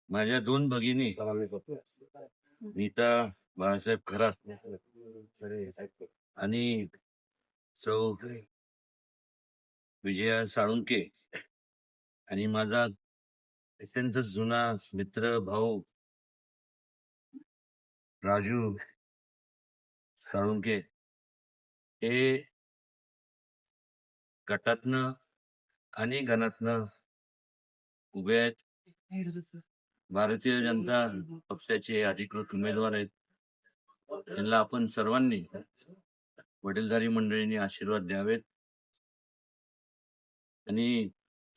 माझ्या दोन भगिनी नीता बाळासाहेब खरात आणि सौ विजया साळुंके आणि माझा अत्यंत जुना मित्र भाऊ राजू साळुंके हे गटातनं आणि गणातनं उभे आहेत. भारतीय जनता पक्षाचे अधिकृत उमेदवार आहेत. त्यांना आपण सर्वांनी वडीलधारी मंडळींनी आशीर्वाद द्यावेत आणि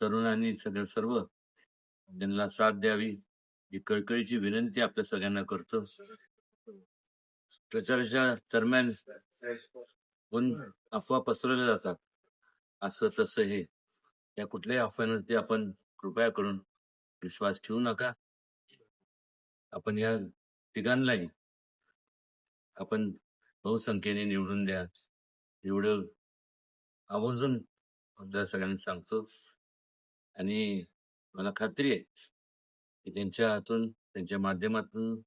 तरुणांनी सर्व त्यांना साथ द्यावी ही कळकळीची विनंती आपल्या सगळ्यांना करतो. प्रचाराच्या दरम्यान पण अफवा पसरवल्या जातात, असं तसं हे या कुठल्याही अफवांवरती आपण कृपया करून विश्वास ठेवू नका. आपण या तिघांनाही आपण बहुसंख्येने निवडून द्या एवढं आवर्जून आपल्या सगळ्यांना सांगतो. आणि मला खात्री आहे की त्यांच्या हातून त्यांच्या माध्यमातून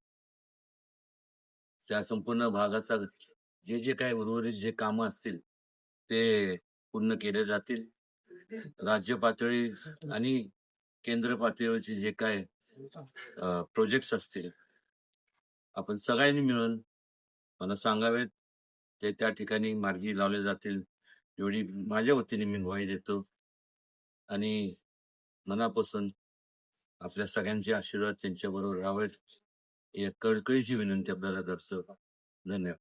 त्या संपूर्ण भागाचा जे काही उर्वरित जे कामं असतील ते पूर्ण केले जातील. राज्य पातळी आणि केंद्र पातळीवरचे जे काय प्रोजेक्ट्स असतील आपण सगळ्यांनी मिळून मला सांगावेत, ते त्या ठिकाणी मार्गी लावले जातील एवढी माझ्या वतीने मी ग्वाही देतो. आणि मनापासून आपल्या सगळ्यांचे आशीर्वाद त्यांच्याबरोबर राहावेत या कळकळीची विनंती आपल्याला करतो. धन्यवाद.